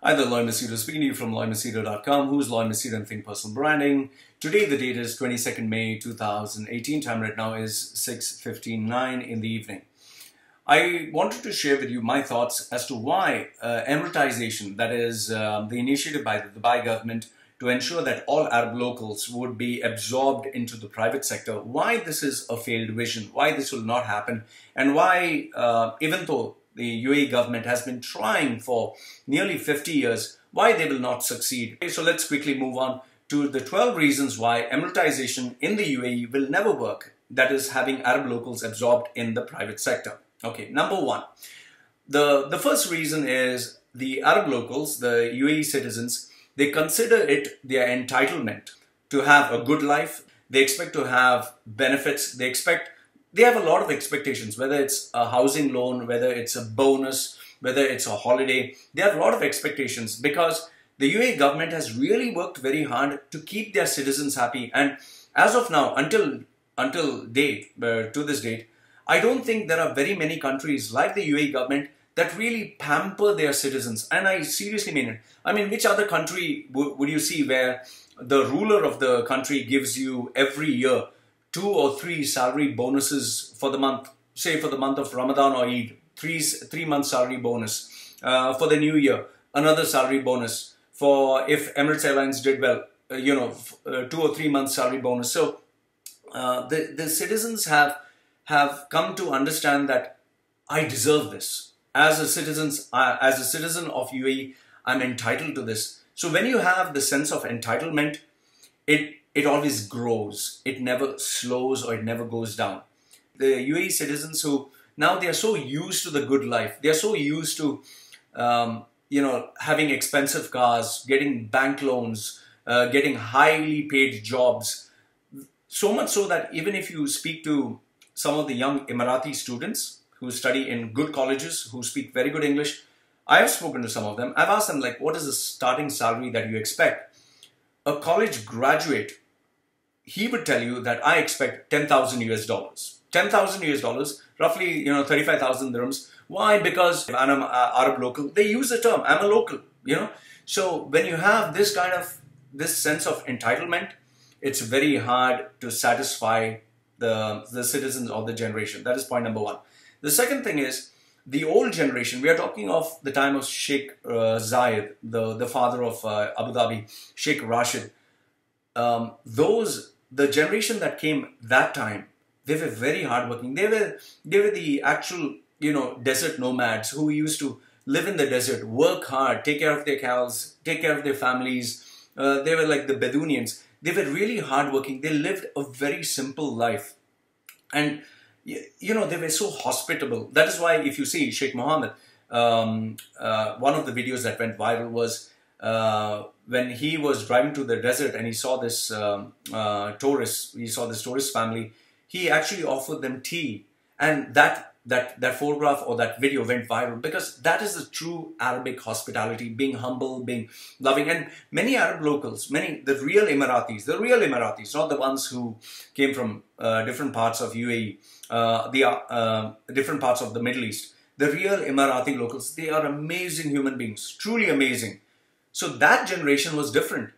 Hi there, Machedo speaking to you from Machedo.com. Who's Machedo and Think Personal Branding. Today the date is 22nd May 2018. Time right now is 6:59 in the evening. I wanted to share with you my thoughts as to why Emiratization, that is the initiative by the Dubai government to ensure that all Arab locals would be absorbed into the private sector, why this is a failed vision, why this will not happen, and why even though the UAE government has been trying for nearly 50 years, why they will not succeed. Okay, so let's quickly move on to the 12 reasons why Emiratization in the UAE will never work, that is having Arab locals absorbed in the private sector. Okay, number one, the first reason is the Arab locals, the UAE citizens, they consider it their entitlement to have a good life. They expect to have benefits. They have a lot of expectations, whether it's a housing loan, whether it's a bonus, whether it's a holiday. They have a lot of expectations because the UAE government has really worked very hard to keep their citizens happy. And as of now, to this date, I don't think there are very many countries like the UAE government that really pamper their citizens. And I seriously mean it. I mean, which other country would you see where the ruler of the country gives you every year 2 or 3 salary bonuses for the month, say for the month of Ramadan or Eid, 3 months salary bonus, for the new year, another salary bonus, for if Emirates Airlines did well, 2 or 3 months salary bonus. So the citizens have come to understand that I deserve this. As a citizen of UAE, I'm entitled to this. So when you have the sense of entitlement, it always grows. It never slows or it never goes down. The UAE citizens who now they are so used to the good life. They are so used to, having expensive cars, getting bank loans, getting highly paid jobs. So much so that even if you speak to some of the young Emirati students who study in good colleges, who speak very good English, I have spoken to some of them. I've asked them, like, what is the starting salary that you expect? A college graduate, he would tell you that I expect 10,000 US dollars. 10,000 US dollars, roughly, 35,000 dirhams. Why? Because I'm an Arab local. They use the term, I'm a local, So when you have this sense of entitlement, it's very hard to satisfy the citizens of the generation. That is point number one. The second thing is, the old generation, we are talking of the time of Sheikh Zayed, the father of Abu Dhabi, Sheikh Rashid. The generation that came that time, they were very hardworking. They were the actual, desert nomads who used to live in the desert, work hard, take care of their cows, take care of their families. They were like the Bedouinians. They were really hardworking. They lived a very simple life. And they were so hospitable. That is why if you see Sheikh Mohammed, one of the videos that went viral was when he was driving to the desert and he saw this tourist family. He actually offered them tea, and that photograph or that video went viral because that is the true Arabic hospitality, being humble, being loving. And many Arab locals, the real Emiratis, not the ones who came from different parts of UAE, different parts of the Middle East, the real Emirati locals, they are amazing human beings, truly amazing. So that generation was different.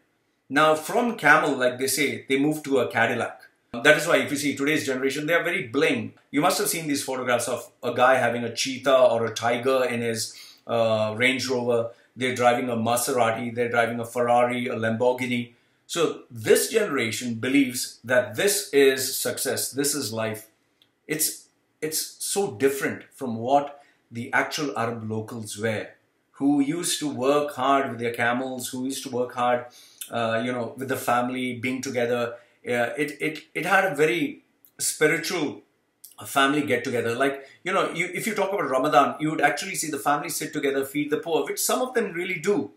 Now from camel, like they say, they moved to a Cadillac. That is why if you see today's generation, they are very bling. You must have seen these photographs of a guy having a cheetah or a tiger in his Range Rover. They're driving a Maserati, they're driving a Ferrari, a Lamborghini. So this generation believes that this is success, this is life. It's so different from what the actual Arab locals were, who used to work hard with their camels, who used to work hard, with the family, being together. It had a very spiritual family get together. Like, if you talk about Ramadan, you would actually see the family sit together, feed the poor, which some of them really do.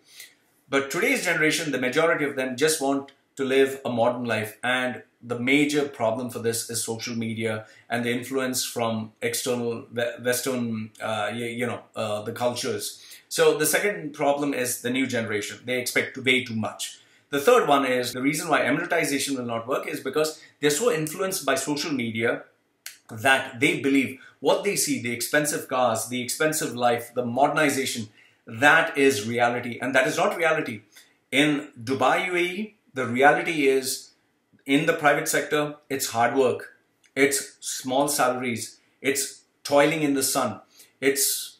But today's generation, the majority of them just want to live a modern life. And the major problem for this is social media and the influence from external Western, the cultures. So the second problem is the new generation. They expect way too much. The third one is the reason why Emiratization will not work is because they're so influenced by social media that they believe what they see, the expensive cars, the expensive life, the modernization, That is reality, and that is not reality. In Dubai, UAE, the reality is in the private sector, it's hard work, it's small salaries, it's toiling in the sun, it's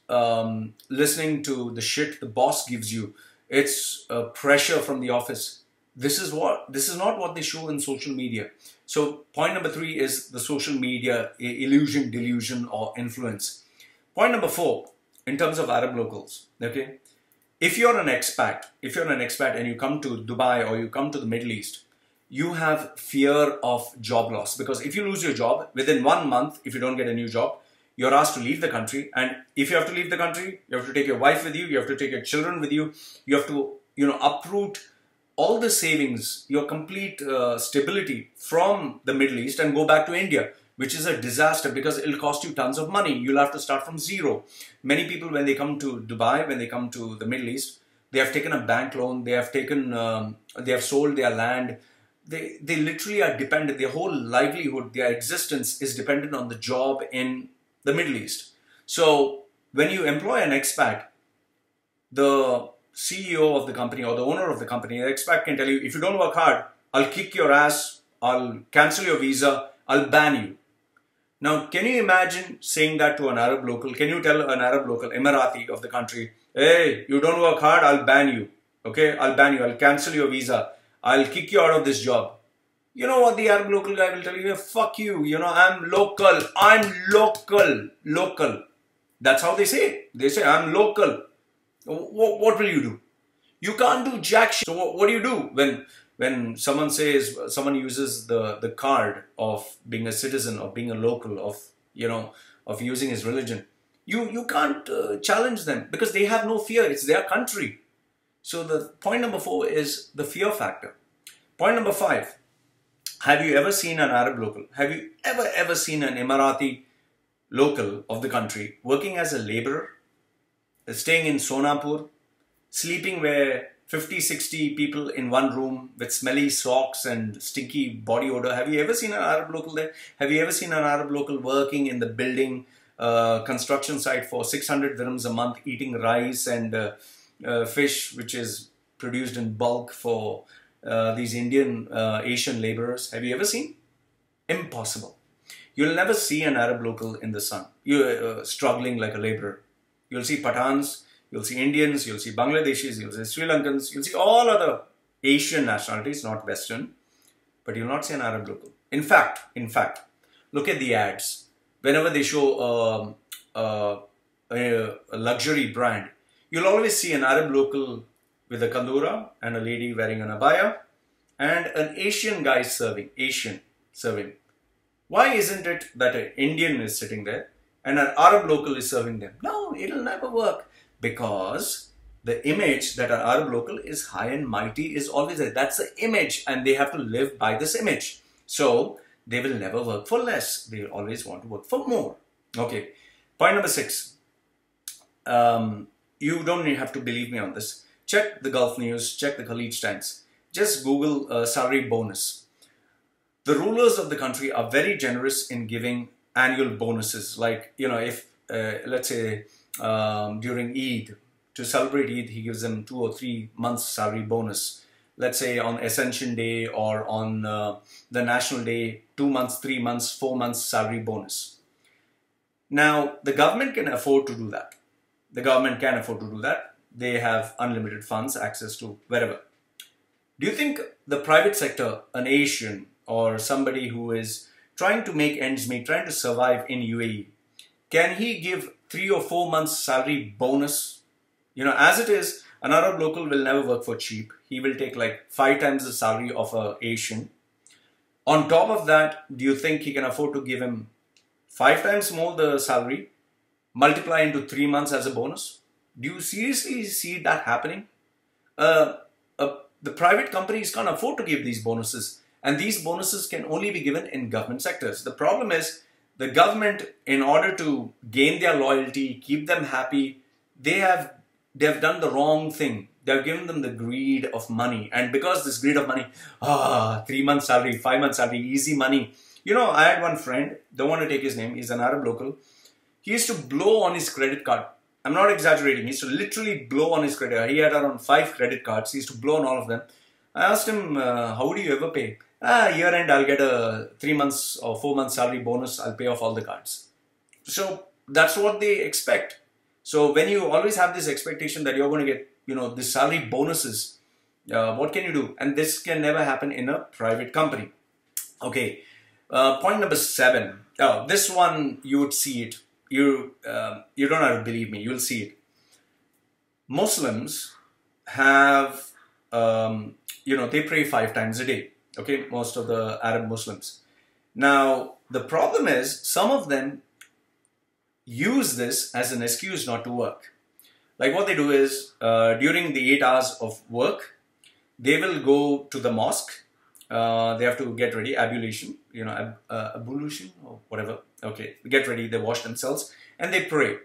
listening to the shit the boss gives you, it's pressure from the office. This is not what they show in social media. So point number 3 is the social media illusion, delusion, or influence. Point number 4, in terms of Arab locals, okay? If you're an expat and you come to Dubai or you come to the Middle East, you have fear of job loss, because if you lose your job within 1 month, if you don't get a new job, you're asked to leave the country. And if you have to leave the country, you have to take your wife with you, you have to take your children with you, you have to, uproot all the savings, your complete stability from the Middle East and go back to India, which is a disaster because it'll cost you tons of money. You'll have to start from zero. Many people, when they come to Dubai, when they come to the Middle East, they have taken a bank loan, they have sold their land. They literally are dependent. Their whole livelihood, their existence is dependent on the job in the Middle East. So when you employ an expat, the CEO of the company or the owner of the company, the expat can tell you, if you don't work hard, I'll kick your ass, I'll cancel your visa, I'll ban you. Now, can you imagine saying that to an Arab local? Can you tell an Arab local, Emirati of the country, hey, you don't work hard, I'll ban you. Okay, I'll ban you, I'll cancel your visa, I'll kick you out of this job. You know what the Arab local guy will tell you? Fuck you, I'm local. That's how they say it. They say, I'm local. What will you do? You can't do jack shit. So what do you do when someone uses the card of being a citizen, of being a local, of using his religion? You can't challenge them because they have no fear. It's their country. So the point number 4 is the fear factor. Point number 5. Have you ever seen an Arab local? Have you ever seen an Emirati local of the country working as a laborer, staying in Sonapur, sleeping where 50, 60 people in one room with smelly socks and stinky body odor? Have you ever seen an Arab local there? Have you ever seen an Arab local working in the building construction site for 600 dirhams a month, eating rice and fish, which is produced in bulk for these Indian Asian laborers? Have you ever seen? Impossible. You'll never see an Arab local in the sun, struggling like a laborer. You'll see Pathans, you'll see Indians, you'll see Bangladeshis, you'll see Sri Lankans, you'll see all other Asian nationalities, not Western, but you'll not see an Arab local. In fact, look at the ads. Whenever they show a luxury brand, you'll always see an Arab local with a kandura and a lady wearing an abaya and an Asian guy serving. Why isn't it that an Indian is sitting there and an Arab local is serving them? No, it'll never work, because the image that an Arab local is high and mighty is always there. That's the image, and they have to live by this image. So they will never work for less. They will always want to work for more. Okay. Point number 6. You don't have to believe me on this. Check the Gulf News, check the Khalij Times. Just Google salary bonus. The rulers of the country are very generous in giving annual bonuses. Like, if, let's say, during Eid, to celebrate Eid, he gives them 2 or 3 months salary bonus. Let's say on Ascension Day or on the National Day, 2 months, 3 months, 4 months salary bonus. Now, the government can afford to do that. They have unlimited funds, access to wherever. Do you think the private sector, an Asian or somebody who is trying to make ends meet, trying to survive in UAE, can he give 3 or 4 months salary bonus? As it is, an Arab local will never work for cheap. He will take like 5 times the salary of an Asian. On top of that, do you think he can afford to give him 5 times more the salary, multiply into 3 months as a bonus? Do you seriously see that happening? The private companies can't afford to give these bonuses, and these bonuses can only be given in government sectors. The problem is the government, in order to gain their loyalty, keep them happy, they have done the wrong thing. They've given them the greed of money, and because this greed of money, 3 months salary, 5 months salary, easy money. I had one friend, don't want to take his name, he's an Arab local. He used to blow on his credit card I'm not exaggerating. He used to literally blow on his credit card. He had around 5 credit cards. He used to blow on all of them. I asked him, how do you ever pay? Year end, I'll get a 3 months or 4 months salary bonus. I'll pay off all the cards. So that's what they expect. So when you always have this expectation that you're going to get, this salary bonuses, what can you do? And this can never happen in a private company. Okay. Point number 7. Oh, this one, you would see it. You don't have to believe me. You'll see it. Muslims have, they pray 5 times a day. Okay, most of the Arab Muslims. Now, the problem is some of them use this as an excuse not to work. Like what they do is, during the 8 hours of work, they will go to the mosque. They have to get ready, ablution, ablution or whatever. Okay, get ready, they wash themselves and they pray.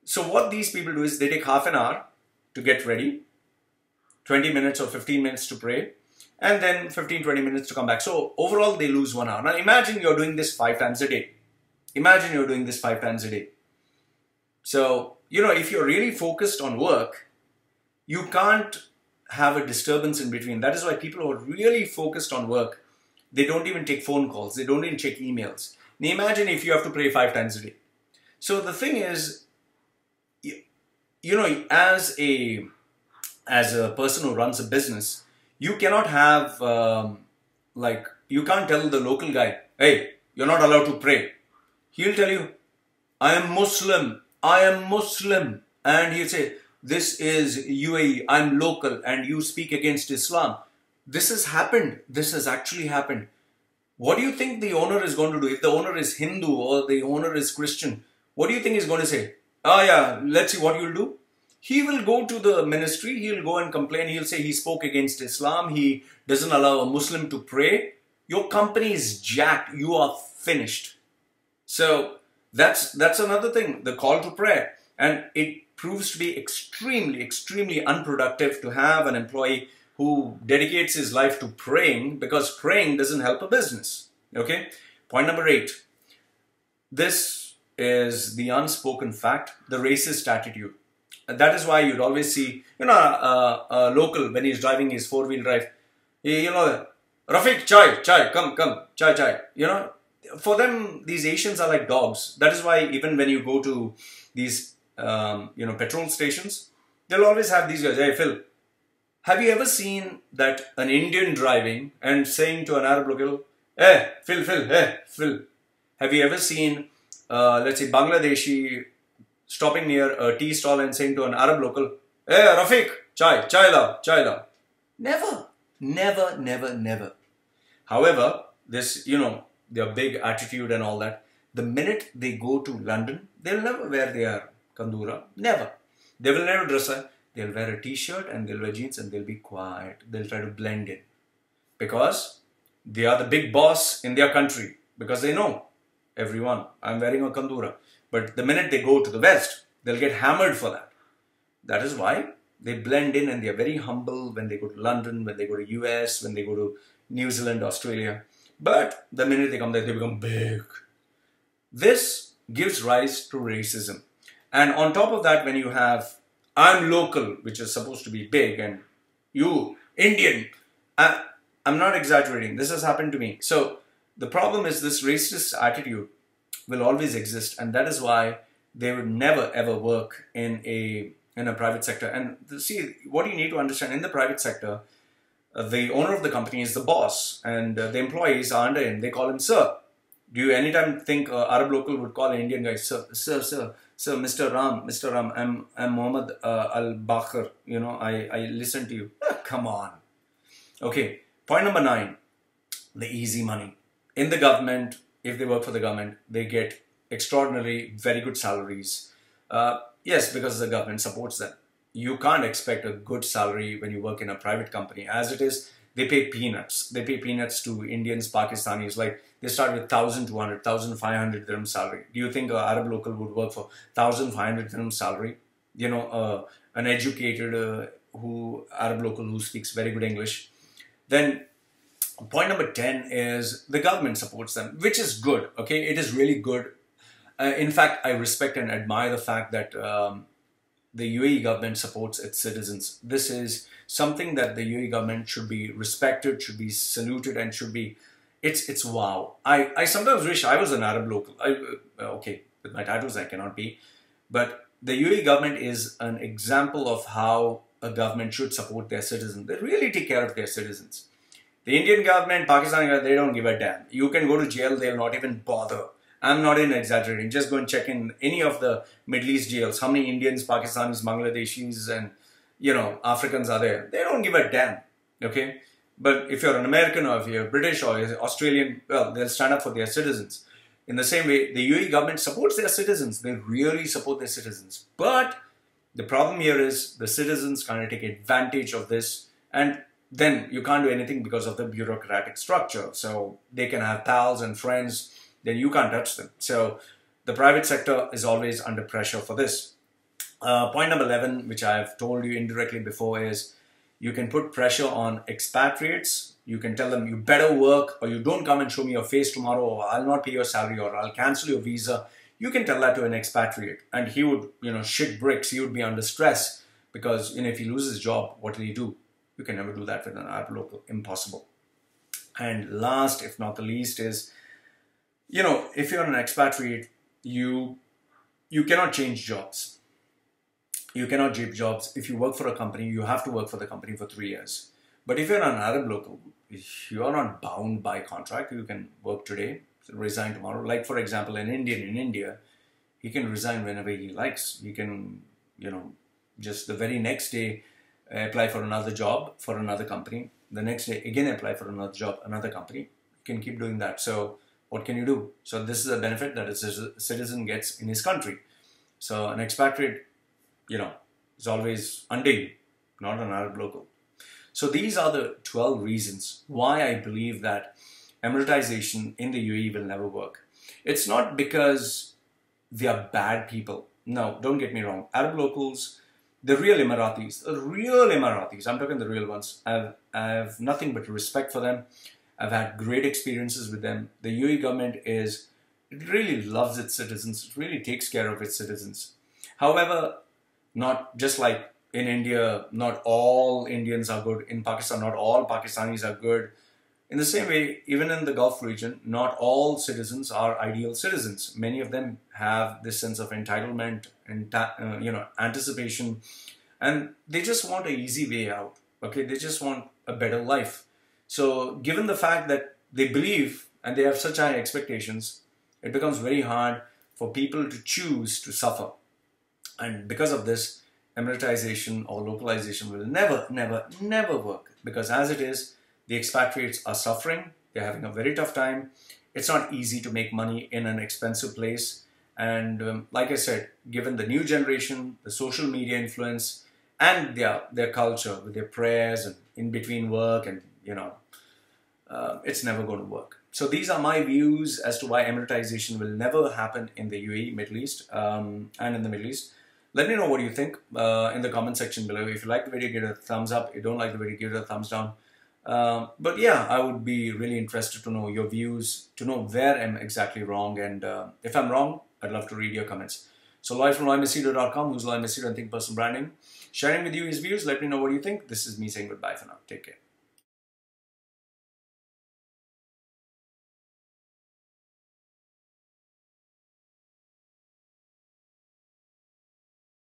So what these people do is they take half an hour to get ready, 20 minutes or 15 minutes to pray, and then 15-20 minutes to come back. So overall they lose 1 hour. Now imagine you're doing this 5 times a day. Imagine you're doing this 5 times a day. So, if you're really focused on work, you can't have a disturbance in between. That is why people who are really focused on work, they don't even take phone calls. They don't even check emails. Now imagine if you have to pray 5 times a day. So the thing is, as a person who runs a business, you cannot have, you can't tell the local guy, hey, you're not allowed to pray. He'll tell you, I am Muslim. And he'll say, this is UAE, I'm local, and you speak against Islam. This has happened. This has actually happened. What do you think the owner is going to do? If the owner is Hindu or the owner is Christian, what do you think he's going to say? Oh yeah, let's see what you'll do. He will go to the ministry, he'll go and complain, he'll say he spoke against Islam, he doesn't allow a Muslim to pray. Your company is jacked, you are finished. So that's another thing, the call to prayer. And it proves to be extremely, extremely unproductive to have an employee who dedicates his life to praying, because praying doesn't help a business. Okay? Point number 8. This is the unspoken fact, the racist attitude. And that is why you'd always see, a local, when he's driving his 4-wheel drive, Rafiq, chai, come, chai. For them, these Asians are like dogs. That is why even when you go to these, petrol stations, they'll always have these guys, hey, Phil, have you ever seen that an Indian driving and saying to an Arab local, hey, Phil. Have you ever seen, let's say, Bangladeshi stopping near a tea stall and saying to an Arab local, hey, Rafiq, chai la. Never. However, this, their big attitude and all that, the minute they go to London, they'll never wear their kandura. Never. They will never dress up. They'll wear a t-shirt and they'll wear jeans and they'll be quiet. They'll try to blend in. Because they are the big boss in their country. Because they know, everyone, I'm wearing a kandura. But the minute they go to the West, they'll get hammered for that. That is why they blend in and they're very humble when they go to London, when they go to US, when they go to New Zealand, Australia. But the minute they come there, they become big. This gives rise to racism. And on top of that, when you have, I'm local, which is supposed to be big, and you, Indian, I'm not exaggerating. This has happened to me. So the problem is this racist attitude will always exist, and that is why they would never ever work in a private sector. And see, what you need to understand, in the private sector, the owner of the company is the boss, and the employees are under him. They call him sir. Do you anytime think Arab local would call an Indian guy sir, Mr. Ram, I'm Mohammed Al-Bakr, I listen to you. Come on. Okay, point number 9, the easy money. In the government, if they work for the government, they get extraordinary, very good salaries. Yes, because the government supports them. You can't expect a good salary when you work in a private company. As it is, they pay peanuts. They pay peanuts to Indians, Pakistanis. Like, they start with 1,200, 1,500 dirham salary. Do you think an Arab local would work for 1,500 dirham salary? An educated Arab local who speaks very good English. Then point number 10 is the government supports them, which is good. Okay, it is really good. In fact, I respect and admire the fact that the UAE government supports its citizens. This is something that the UAE government should be respected, should be saluted, and should be, it's wow. I sometimes wish I was an Arab local. Okay, with my titles I cannot be, but the UAE government is an example of how a government should support their citizens. They really take care of their citizens. The Indian government, Pakistani government, they don't give a damn. You can go to jail, they'll not even bother. I'm not even exaggerating. Just go and check in any of the Middle East jails. How many Indians, Pakistanis, Bangladeshis, and Africans are there? They don't give a damn. Okay, but if you're an American or if you're British or you're Australian, well, they'll stand up for their citizens. In the same way, the UAE government supports their citizens. They really support their citizens. But the problem here is the citizens kind of take advantage of this, and then you can't do anything because of the bureaucratic structure. So they can have pals and friends, then you can't touch them. So the private sector is always under pressure for this. Point number 11, which I've told you indirectly before, is you can put pressure on expatriates. You can tell them you better work, or you don't come and show me your face tomorrow, or I'll not pay your salary, or I'll cancel your visa. You can tell that to an expatriate, and he would, shit bricks. He would be under stress because, if he loses his job, what will he do? You can never do that with an Arab local. Impossible. And last, if not the least, is, if you're an expatriate, you cannot change jobs. You cannot change jobs. If you work for a company, you have to work for the company for 3 years. But if you're an Arab local, you are not bound by contract. You can work today, resign tomorrow. Like, for example, an Indian in India, he can resign whenever he likes. He can, just the very next day, apply for another job for another company. The next day, again, apply for another job, another company. You can keep doing that. So what can you do? So this is a benefit that a citizen gets in his country. So an expatriate, is always under you, not an Arab local. So these are the 12 reasons why I believe that Emiratization in the UAE will never work. It's not because they are bad people. No, don't get me wrong. Arab locals, the real Emiratis, I'm talking the real ones, I have nothing but respect for them. I've had great experiences with them. The UAE government it really loves its citizens. It really takes care of its citizens. However, not just like in India, not all Indians are good. In Pakistan, not all Pakistanis are good. In the same way, even in the Gulf region, not all citizens are ideal citizens. Many of them have this sense of entitlement and anticipation, and they just want an easy way out. Okay, they just want a better life. So, given the fact that they believe and they have such high expectations, it becomes very hard for people to choose to suffer. And because of this, Emiratization or localization will never work, because as it is, the expatriates are suffering. They're having a very tough time. It's not easy to make money in an expensive place. And like I said, given the new generation, the social media influence, and their culture with their prayers and in between work, and it's never going to work. So these are my views as to why Emiratization will never happen in the UAE, Middle East, and in the Middle East. Let me know what you think in the comment section below. If you like the video, give it a thumbs up. If you don't like the video, give it a thumbs down. But yeah, I would be really interested to know your views, to know where I'm exactly wrong. And if I'm wrong, I'd love to read your comments. So live from Machedo.com, who's Machedo and Think Personal Branding. Sharing with you his views. Let me know what you think. This is me saying goodbye for now. Take care.